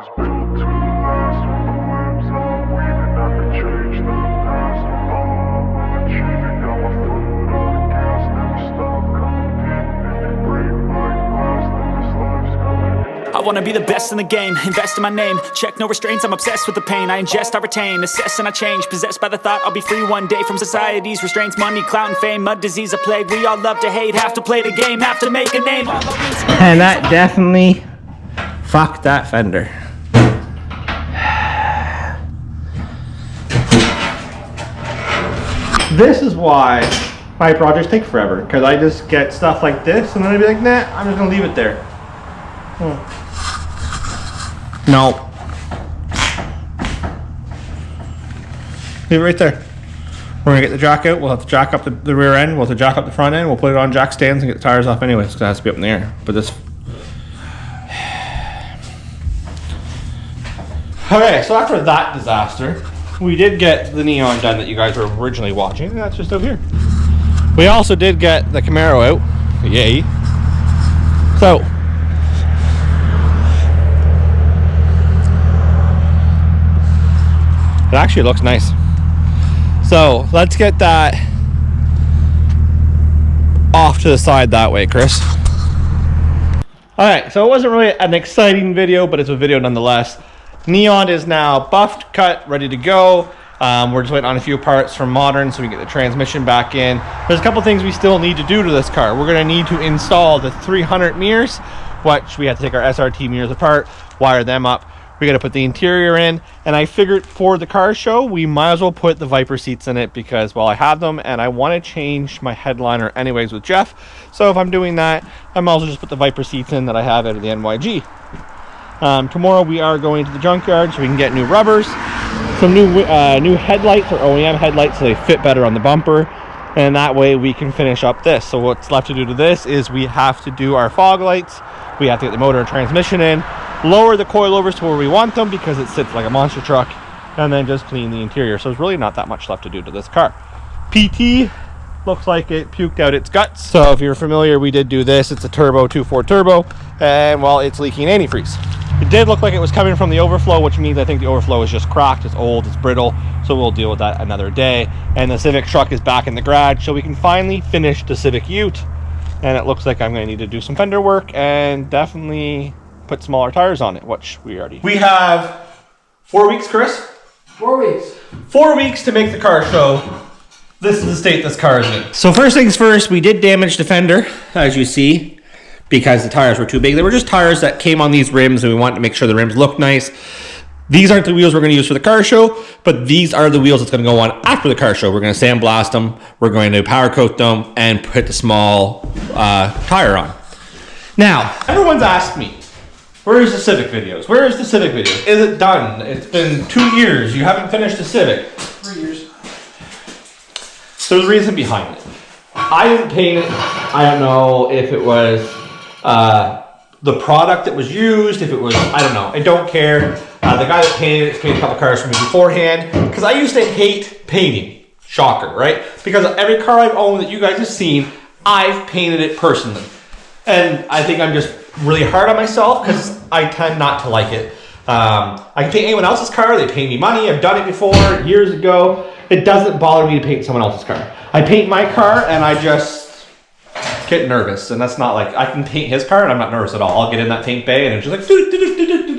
I wanna be the best in the game, invest in my name, check no restraints, I'm obsessed with the pain. I ingest, I retain, assess and I change, possessed by the thought I'll be free one day from society's restraints. Money, clout and fame, mud, disease, a plague. We all love to hate, have to play the game, have to make a name. And that definitely fucked that fender. This is why my projects take forever, because I just get stuff like this and then I'd be like, nah, I'm just gonna leave it there. No. Leave it right there. We're gonna get the jack out. We'll have to jack up the rear end. We'll have to jack up the front end. We'll put it on jack stands and get the tires off anyways, because it has to be up in the air. But this. Okay, so after that disaster, we did get the neon done that you guys were originally watching. And that's just over here. We also did get the Camaro out. Yay. So. It actually looks nice. So let's get that off to the side that way, Chris. All right, so it wasn't really an exciting video, but it's a video nonetheless. Neon is now buffed, cut, ready to go. We're just waiting on a few parts from Modern so we can get the transmission back in. There's a couple things we still need to do to this car. We're gonna need to install the 300 mirrors, which we have to take our SRT mirrors apart, wire them up. We got to put the interior in, and I figured for the car show we might as well put the Viper seats in it because, well, I have them and I want to change my headliner anyways with Jeff. So if I'm doing that, I might as well just put the Viper seats in that I have out of the NYG. Tomorrow we are going to the junkyard so we can get new rubbers, some new headlights or OEM headlights so they fit better on the bumper, and that way we can finish up this. So what's left to do to this is we have to do our fog lights, we have to get the motor and transmission in, lower the coilovers to where we want them because it sits like a monster truck, and then just clean the interior. So there's really not that much left to do to this car. PT looks like it puked out its guts. So if you're familiar, we did do this. It's a turbo 2.4 turbo, and well, it's leaking antifreeze. It did look like it was coming from the overflow, which means I think the overflow is just cracked, it's old, it's brittle, so we'll deal with that another day. And the Civic truck is back in the garage, so we can finally finish the Civic Ute. And it looks like I'm going to need to do some fender work and definitely put smaller tires on it, which we have 4 weeks, Chris? 4 weeks. 4 weeks to make the car show. This is the state this car is in. So first things first, we did damage the fender, as you see, because the tires were too big. They were just tires that came on these rims, and we wanted to make sure the rims looked nice. These aren't the wheels we're going to use for the car show, but these are the wheels that's going to go on after the car show. We're going to sandblast them, we're going to powder coat them, and put the small tire on. Now, everyone's asked me, where's the Civic videos? Where is the Civic videos? Is it done? It's been 2 years. You haven't finished the Civic. 3 years. There's a reason behind it. I didn't paint it. I don't know if it was the product that was used, if it was, I don't know. I don't care. The guy that painted it painted a couple cars for me beforehand, because I used to hate painting. Shocker, right? Because every car I've owned that you guys have seen, I've painted it personally. And I think I'm just really hard on myself because I tend not to like it. I can paint anyone else's car. They pay me money. I've done it before years ago. It doesn't bother me to paint someone else's car. I paint my car and I just get nervous. And that's not like, I can paint his car and I'm not nervous at all. I'll get in that paint bay and it's just like,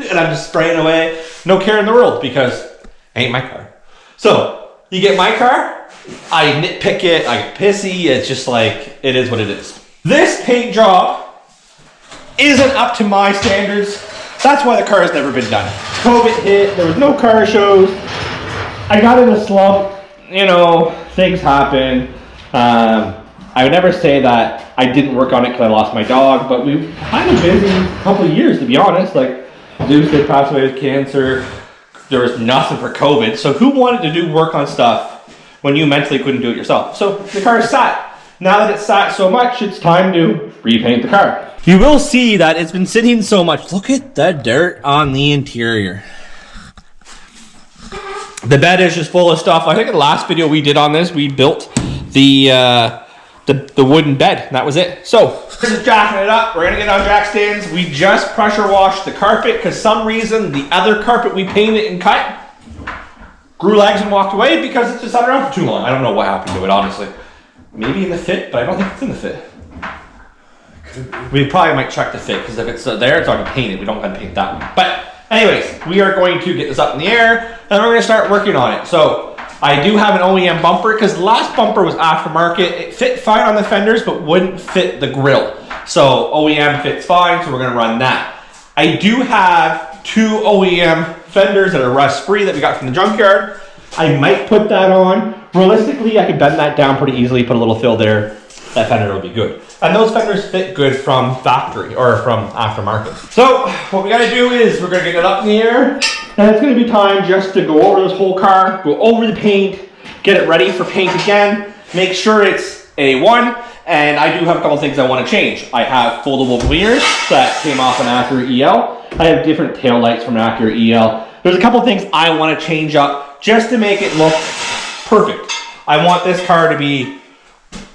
and I'm just spraying away. No care in the world because it ain't my car. So you get my car, I nitpick it, I get pissy. It's just like, it is what it is. This paint job isn't up to my standards. That's why the car has never been done. COVID hit, there was no car shows. I got in a slump, you know, things happen. I would never say that I didn't work on it because I lost my dog, but we had a busy couple of years, to be honest. Like, Zeus did pass away with cancer. There was nothing for COVID. So who wanted to do work on stuff when you mentally couldn't do it yourself? So the car is sat. Now that it's sat so much, it's time to repaint the car. You will see that it's been sitting so much. Look at the dirt on the interior. The bed is just full of stuff. I think in the last video we did on this, we built the the wooden bed, and that was it. So this is jacking it up. We're gonna get on jack stands. We just pressure washed the carpet because some reason the other carpet we painted and cut grew legs and walked away because it's just sat around for too long. I don't know what happened to it, honestly. Maybe in the fit, but I don't think it's in the fit. We probably might check the fit because if it's there, it's already painted. We don't gotta paint that one. But anyways, we are going to get this up in the air and we're gonna start working on it. So I do have an OEM bumper because the last bumper was aftermarket. It fit fine on the fenders, but wouldn't fit the grill. So OEM fits fine, so we're gonna run that. I do have 2 OEM fenders that are rust-free that we got from the junkyard. I might put that on. Realistically, I could bend that down pretty easily, put a little fill there. That fender will be good. And those fenders fit good from factory or from aftermarket. So what we gotta do is we're gonna get it up in the air, and it's gonna be time just to go over this whole car, go over the paint, get it ready for paint again, make sure it's A1, and I do have a couple things I wanna change. I have foldable mirrors that came off an Acura EL. I have different tail lights from an Acura EL. There's a couple things I wanna change up just to make it look perfect. I want this car to be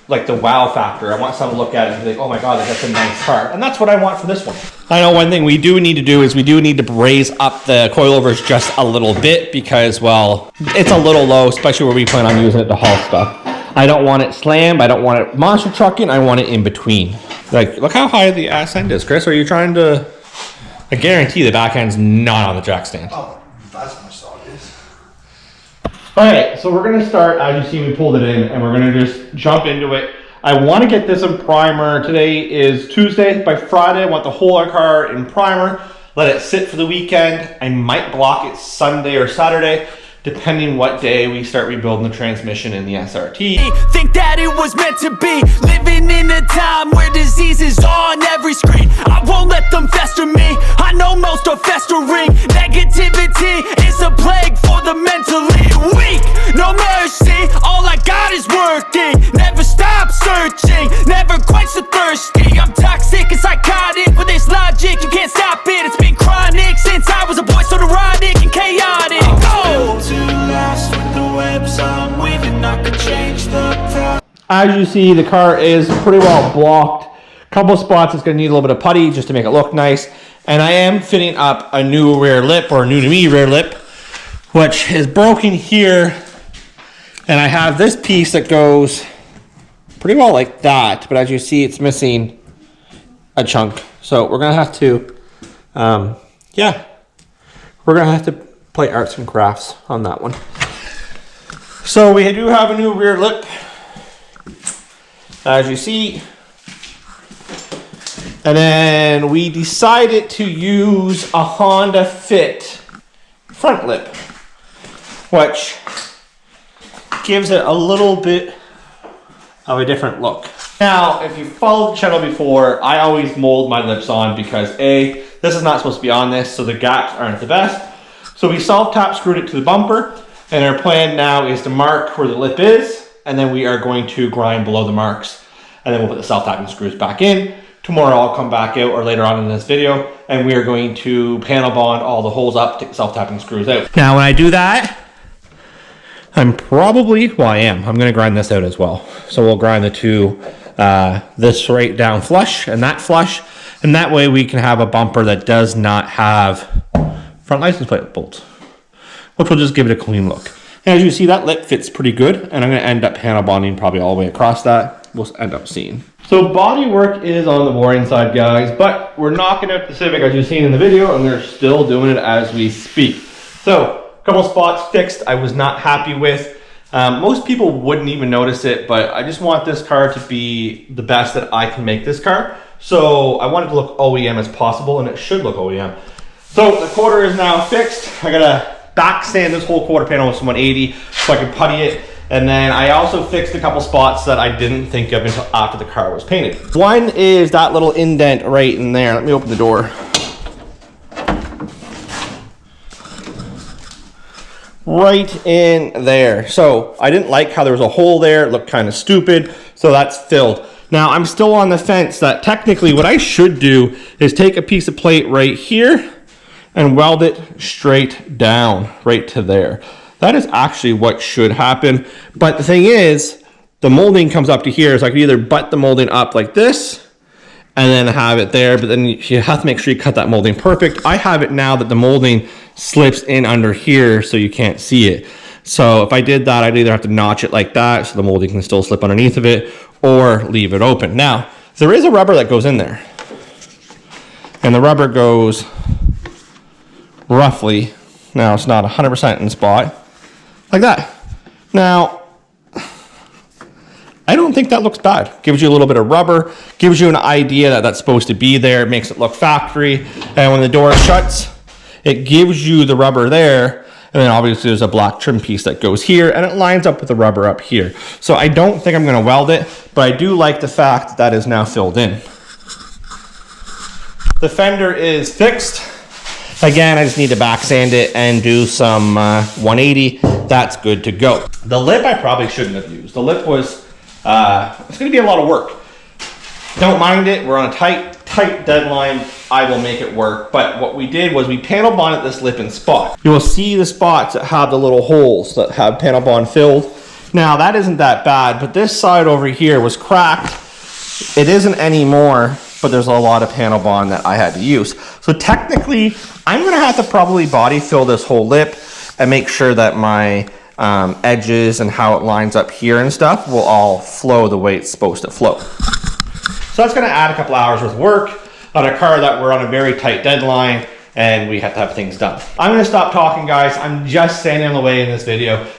like the wow factor. I want someone to look at it and be like, oh my God, that's a nice car. And that's what I want for this one. I know one thing we do need to do is we do need to raise up the coilovers just a little bit because, well, it's a little low, especially where we plan on using it to haul stuff. I don't want it slammed. I don't want it monster trucking. I want it in between. Like, look how high the ass end is, Chris. Are you trying to... I guarantee the back end's not on the jack stand. Oh, that's how much it is. All right, so we're gonna start, as you see, we pulled it in, and we're gonna just jump into it. I wanna get this in primer. Today is Tuesday. By Friday, I want the whole car in primer. Let it sit for the weekend. I might block it Sunday or Saturday, depending what day we start rebuilding the transmission in the SRT. Think that it was meant to be. Living in a time where disease is on every screen. I won't let them fester me. I know most are festering. Negativity is a plague for the mentally weak. No mercy, all I got is working. Never stop searching, never quite so thirsty. I'm toxic and psychotic with this logic. You can't stop it, it's been chronic since I was a boy, so neurotic and chaotic. Go! As you see, the car is pretty well blocked. Couple spots it's going to need a little bit of putty just to make it look nice. And I am fitting up a new rear lip, or new to me rear lip, which is broken here. And I have this piece that goes pretty well like that, but as you see, it's missing a chunk. So we're going to have to, we're going to have to play arts and crafts on that one. So we do have a new rear lip, as you see. And then we decided to use a Honda Fit front lip, which gives it a little bit of a different look. Now, if you followed the channel before, I always mold my lips on because A, this is not supposed to be on this, so the gaps aren't the best. So we self-tap screwed it to the bumper, and our plan now is to mark where the lip is, and then we are going to grind below the marks, and then we'll put the self-tapping screws back in. Tomorrow I'll come back out, or later on in this video, and we are going to panel bond all the holes up, take the self-tapping screws out. Now when I do that, I'm gonna grind this out as well. So we'll grind the two, this right down flush and that flush, and that way we can have a bumper that does not have front license plate bolts, which will just give it a clean look. And as you see, that lip fits pretty good, and I'm gonna end up panel bonding probably all the way across that. We'll end up seeing. So body work is on the boring side, guys, but we're knocking out the Civic as you've seen in the video, and we're still doing it as we speak. So a couple spots fixed I was not happy with. Most people wouldn't even notice it, but I just want this car to be the best that I can make this car. So I want it to look OEM as possible, and it should look OEM. So the quarter is now fixed. I gotta back sand this whole quarter panel with some 180 so I can putty it. And then I also fixed a couple spots that I didn't think of until after the car was painted. One is that little indent right in there. Let me open the door. Right in there. So I didn't like how there was a hole there. It looked kind of stupid. So that's filled. Now I'm still on the fence that technically what I should do is take a piece of plate right here and weld it straight down right to there. That is actually what should happen. But the thing is, the molding comes up to here. So I could either butt the molding up like this and then have it there, but then you have to make sure you cut that molding perfect. I have it now that the molding slips in under here so you can't see it. So if I did that, I'd either have to notch it like that so the molding can still slip underneath of it, or leave it open. Now, there is a rubber that goes in there. And the rubber goes roughly, now it's not 100% in spot, like that. Now, I don't think that looks bad. Gives you a little bit of rubber, gives you an idea that that's supposed to be there, makes it look factory. And when the door shuts, it gives you the rubber there. And then obviously there's a black trim piece that goes here and it lines up with the rubber up here. So I don't think I'm gonna weld it, but I do like the fact that that is now filled in. The fender is fixed. Again, I just need to back sand it and do some 180. That's good to go. The lip I probably shouldn't have used. The lip was, it's gonna be a lot of work. Don't mind it, we're on a tight deadline. I will make it work. But what we did was we panel bonded this lip in spot. You will see the spots that have the little holes that have panel bond filled. Now that isn't that bad, but this side over here was cracked. It isn't anymore, but there's a lot of panel bond that I had to use. So technically, I'm gonna have to probably body fill this whole lip and make sure that my edges and how it lines up here and stuff will all flow the way it's supposed to flow. So that's gonna add a couple hours worth of work on a car that we're on a very tight deadline and we have to have things done. I'm gonna stop talking, guys. I'm just standing in the way in this video.